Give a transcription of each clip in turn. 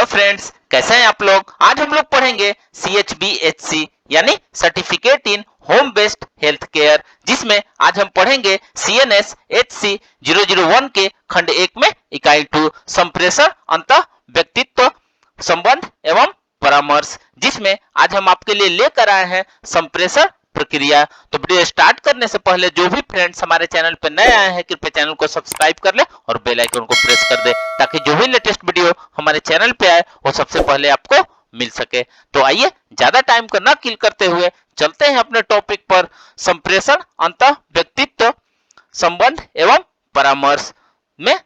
Hello friends, कैसे हैं आप लोग। आज हम लोग पढ़ेंगे CHBHC यानी certificate in home based health care, जिसमें आज हम पढ़ेंगे CNS HC 001 के खंड 1 में इकाई 2 संप्रेषण अंतः व्यक्तित्व संबंध एवं परामर्श, जिसमें आज हम आपके लिए लेकर आए हैं संप्रेषण प्रक्रिया। तो वीडियो स्टार्ट करने से पहले जो भी फ्रेंड्स हमारे चैनल पर नए आए हैं कृपया चैनल को सब्सक्राइब कर ले और बेल आइकन को प्रेस कर दे, ताकि जो भी लेटेस्ट वीडियो हमारे चैनल पे आए वो सबसे पहले आपको मिल सके। तो आइए ज्यादा टाइम को न किल करते हुए चलते हैं अपने टॉपिक पर, संप्रेषण अंतः व्यक्तित्व संबंध एवं परामर्श में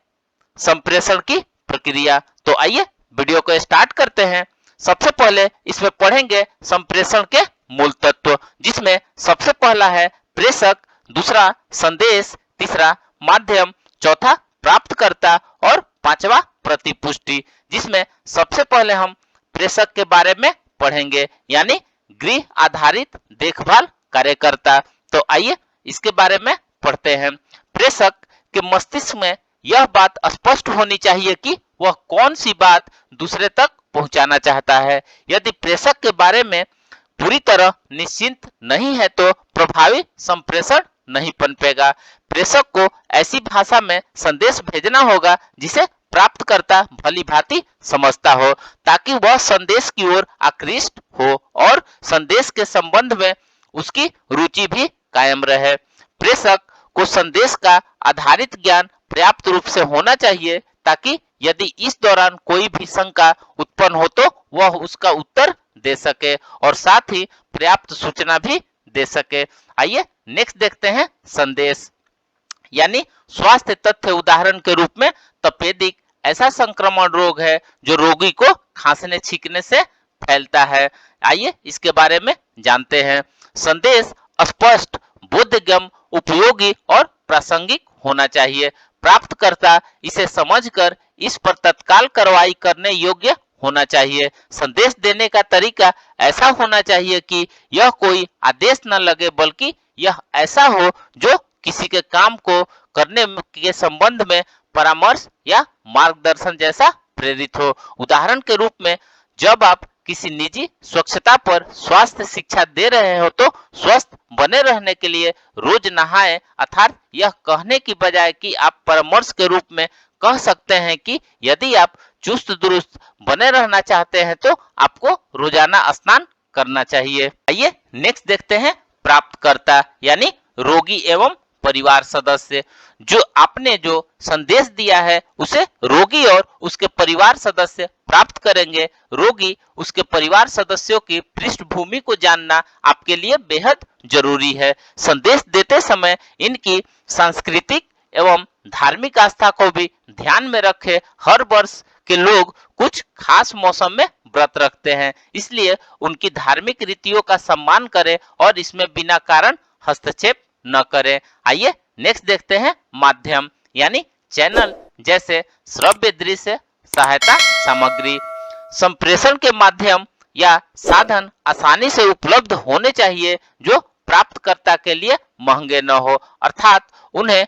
संप्रेषण की प्रक्रिया। तो आइए वीडियो को स्टार्ट करते हैं। सबसे पहले इसमें पढ़ेंगे संप्रेषण के मूल तत्व, जिसमें सबसे पहला है प्रेषक, दूसरा संदेश, तीसरा माध्यम, चौथा प्राप्तकर्ता और पांचवा प्रतिपुष्टि, जिसमें सबसे पहले हम प्रेषक के बारे में पढ़ेंगे यानी गृह आधारित देखभाल कार्यकर्ता। तो आइए इसके बारे में पढ़ते हैं। प्रेषक के मस्तिष्क में यह बात स्पष्ट होनी चाहिए कि वह कौन सी बात दूसरे तक पहुंचाना चाहता है। यदि प्रेषक के बारे में पूरी तरह निश्चिंत नहीं है तो प्रभावी संप्रेषण नहीं पनपेगा। प्रेषक को ऐसी भाषा में संदेश भेजना होगा जिसे प्राप्तकर्ता भली भांति समझता हो, ताकि वह संदेश की ओर आकृष्ट हो और संदेश के संबंध में उसकी रुचि भी कायम रहे। प्रेषक को संदेश का आधारित ज्ञान पर्याप्त रूप से होना चाहिए, ताकि यदि इस दौरान कोई भी शंका उत्पन्न हो तो वह उसका उत्तर दे सके और साथ ही पर्याप्त सूचना भी दे सके। आइए नेक्स्ट देखते हैं संदेश यानी स्वास्थ्य तथ्य। उदाहरण के रूप में तपेदिक ऐसा संक्रमण रोग है जो रोगी को खांसने छींकने से फैलता है। आइए इसके बारे में जानते हैं। संदेश स्पष्ट, बोधगम्य, उपयोगी और प्रासंगिक होना चाहिए। प्राप्तकर्ता इसे समझकर इस पर तत्काल कार्रवाई करने योग्य होना चाहिए। संदेश देने का तरीका ऐसा होना चाहिए कि यह कोई आदेश न लगे, बल्कि यह ऐसा हो जो किसी के काम को करने के संबंध में परामर्श या मार्गदर्शन जैसा प्रेरित हो। उदाहरण के रूप में जब आप किसी निजी स्वच्छता पर स्वास्थ्य शिक्षा दे रहे हो तो स्वस्थ बने रहने के लिए रोज नहाएं, अर्थात यह कहने की बजाय कि आप परामर्श के रूप में कह सकते हैं कि यदि आप चुस्त दुरुस्त बने रहना चाहते हैं तो आपको रोजाना स्नान करना चाहिए। आइए नेक्स्ट देखते हैं प्राप्तकर्ता यानी रोगी एवं परिवार सदस्य। जो आपने जो संदेश दिया है उसे रोगी और उसके परिवार सदस्य प्राप्त करेंगे। रोगी उसके परिवार सदस्यों की पृष्ठभूमि को जानना आपके लिए बेहद जरूरी है। संदेश देते समय इनकी सांस्कृतिक एवं धार्मिक आस्था को भी ध्यान में रखें। हर वर्ष के लोग कुछ खास मौसम में व्रत रखते हैं, इसलिए उनकी धार्मिक रीतियों का सम्मान करें और इसमें बिना कारण हस्तक्षेप न करें। आइए नेक्स्ट देखते हैं माध्यम यानी चैनल, जैसे श्रव्य दृश्य सहायता सामग्री। संप्रेषण के माध्यम या साधन आसानी से उपलब्ध होने चाहिए जो प्राप्तकर्ता के लिए महंगे न हो, अर्थात उन्हें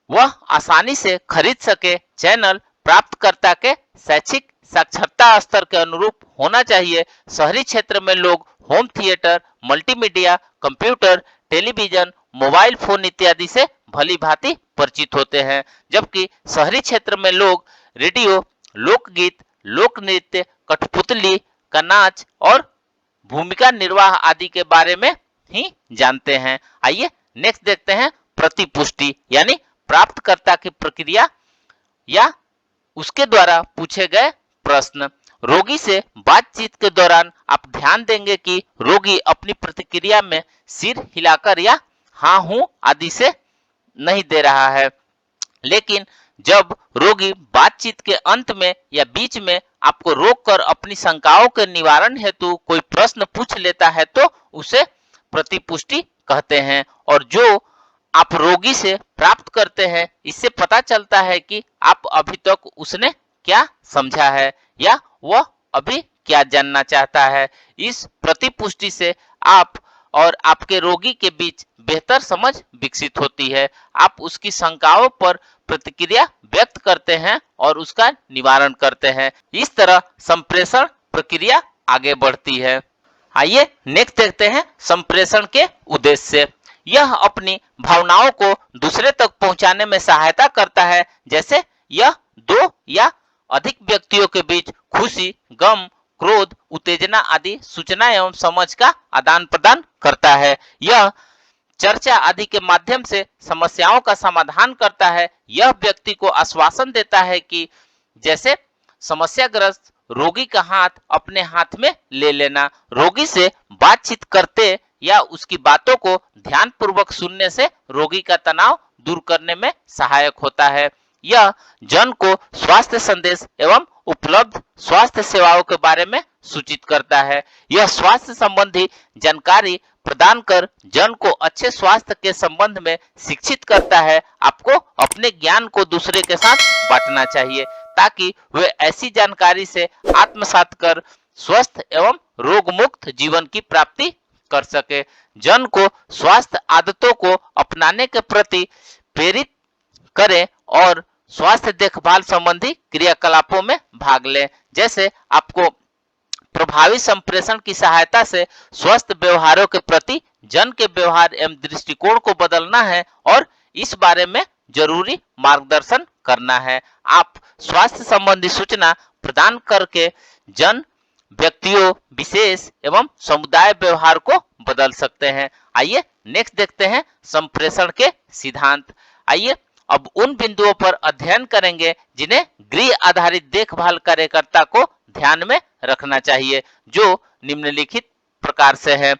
वह आसानी से खरीद सके। चैनल प्राप्तकर्ता के शैक्षिक साक्षरता स्तर के अनुरूप होना चाहिए। शहरी क्षेत्र में लोग home theatre, multimedia, computer, television, mobile phone इत्यादि से भली भांति परिचित होते हैं, जबकि शहरी क्षेत्र में लोग रेडियो, लोकगीत, लोक नृत्य, कठपुतली का नाच और भूमिका निर्वाह आदि के बारे में ही जानते हैं। आइए नेक्स्ट देखते हैं प्रतिपुष्टि यानी प्राप्तकर्ता की प्रक्रिया या उसके द्वारा पूछे गए प्रश्न। रोगी से बातचीत के दौरान आप ध्यान देंगे कि रोगी अपनी प्रतिक्रिया में सिर हिलाकर या हाँ हूं आदि से नहीं दे रहा है, लेकिन जब रोगी बातचीत के अंत में या बीच में आपको रोककर अपनी शंकाओं के निवारण हेतु कोई प्रश्न पूछ लेता है तो उसे प्रतिपुष्टि कहते हैं। और जो आप रोगी से प्राप्त करते हैं इससे पता चलता है कि आप अभी तक उसने क्या समझा है या वह अभी क्या जानना चाहता है। इस प्रतिपुष्टि से आप और आपके रोगी के बीच बेहतर समझ विकसित होती है। आप उसकी शंकाओं पर प्रतिक्रिया व्यक्त करते हैं और उसका निवारण करते हैं। इस तरह संप्रेषण प्रक्रिया आगे बढ़ती है। आइए नेक्स्ट देखते हैं संप्रेषण के उद्देश्य। यह अपनी भावनाओं को दूसरे तक पहुंचाने में सहायता करता है, जैसे यह दो या अधिक व्यक्तियों के बीच खुशी, गम, क्रोध, उत्तेजना आदि सूचना एवं समझ का आदान प्रदान करता है। यह चर्चा आदि के माध्यम से समस्याओं का समाधान करता है। यह व्यक्ति को आश्वासन देता है कि जैसे समस्याग्रस्त रोगी का हाथ अपने हाथ में ले लेना। रोगी से बातचीत करते या उसकी बातों को ध्यानपूर्वक सुनने से रोगी का तनाव दूर करने में सहायक होता है। यह जन को स्वास्थ्य संदेश एवं उपलब्ध स्वास्थ्य सेवाओं के बारे में सूचित करता है। यह स्वास्थ्य संबंधी जानकारी प्रदान कर जन को अच्छे स्वास्थ्य के संबंध में शिक्षित करता है। आपको अपने ज्ञान को दूसरे के साथ बांटना चाहिए ताकि वे ऐसी जानकारी से आत्मसात कर स्वस्थ एवं रोग मुक्त जीवन की प्राप्ति कर सके। जन को स्वास्थ्य आदतों को अपनाने के प्रति प्रेरित करें और स्वास्थ्य देखभाल संबंधी क्रियाकलापों में भाग लें। जैसे आपको प्रभावी संप्रेषण की सहायता से स्वस्थ व्यवहारों के प्रति जन के व्यवहार एवं दृष्टिकोण को बदलना है और इस बारे में जरूरी मार्गदर्शन करना है। आप स्वास्थ्य संबंधी सूचना प्रदान करके जन, व्यक्तियों, विशेष एवं समुदाय व्यवहार को बदल सकते हैं। आइए नेक्स्ट देखते हैं संप्रेषण के सिद्धांत। आइए अब उन बिंदुओं पर अध्ययन करेंगे जिन्हें गृह आधारित देखभाल कार्यकर्ता को ध्यान में रखना चाहिए, जो निम्नलिखित प्रकार से है।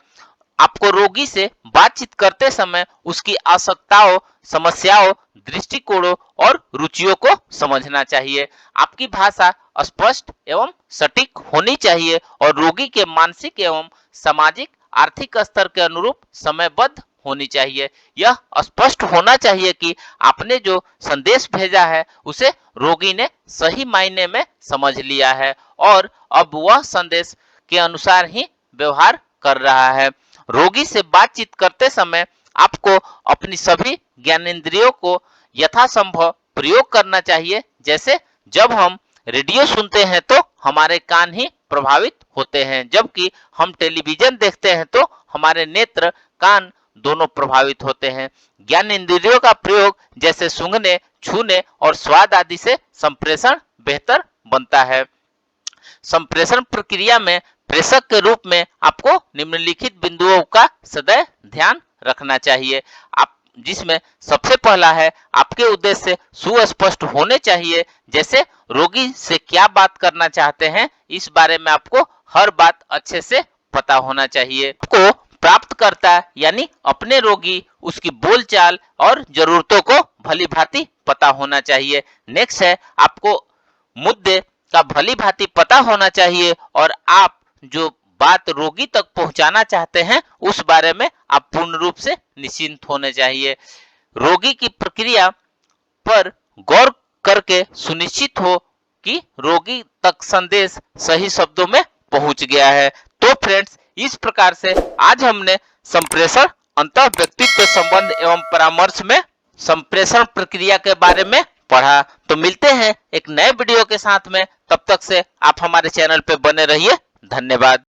आपको रोगी से बातचीत करते समय उसकी आवश्यकताओं, समस्याओं, दृष्टिकोणों और रुचियों को समझना चाहिए। आपकी भाषा स्पष्ट एवं सटीक होनी चाहिए और रोगी के मानसिक एवं सामाजिक आर्थिक स्तर के अनुरूप समयबद्ध होनी चाहिए। यह स्पष्ट होना चाहिए कि आपने जो संदेश भेजा है उसे रोगी ने सही मायने में समझ लिया है और अब वह संदेश के अनुसार ही व्यवहार कर रहा है। रोगी से बातचीत करते समय आपको अपनी सभी ज्ञानेंद्रियों को यथासंभव प्रयोग करना चाहिए। जैसे जब हम रेडियो सुनते हैं तो हमारे कान ही प्रभावित होते हैं, जबकि हम टेलीविजन देखते हैं तो हमारे नेत्र, कान दोनों प्रभावित होते हैं। ज्ञान इंद्रियों का प्रयोग जैसे सूंघने, छूने और स्वाद आदि से संप्रेषण बेहतर बनता है। संप्रेषण प्रक्रिया में प्रेषक के रूप में आपको निम्नलिखित बिंदुओं का सदैव ध्यान रखना चाहिए। आप जिसमें सबसे पहला है, आपके उद्देश्य सुस्पष्ट होने चाहिए। जैसे रोगी से क्या बात करना चाहते हैं इस बारे में आपको हर बात अच्छे से पता होना चाहिए। आपको प्राप्तकर्ता यानी अपने रोगी, उसकी बोलचाल और जरूरतों को भली भांति पता होना चाहिए। नेक्स्ट है, आपको मुद्दे का भली भांति पता होना चाहिए और आप जो बात रोगी तक पहुंचाना चाहते हैं उस बारे में आप पूर्ण रूप से निश्चिंत होने चाहिए। रोगी की प्रक्रिया पर गौर करके सुनिश्चित हो कि रोगी तक संदेश सही शब्दों में पहुंच गया है। तो फ्रेंड्स, इस प्रकार से आज हमने संप्रेषण, अंतः व्यक्तित्व संबंध एवं परामर्श में संप्रेषण प्रक्रिया के बारे में पढ़ा। तो मिलते हैं एक नए वीडियो के साथ में, तब तक से आप हमारे चैनल पे बने रहिए। धन्यवाद।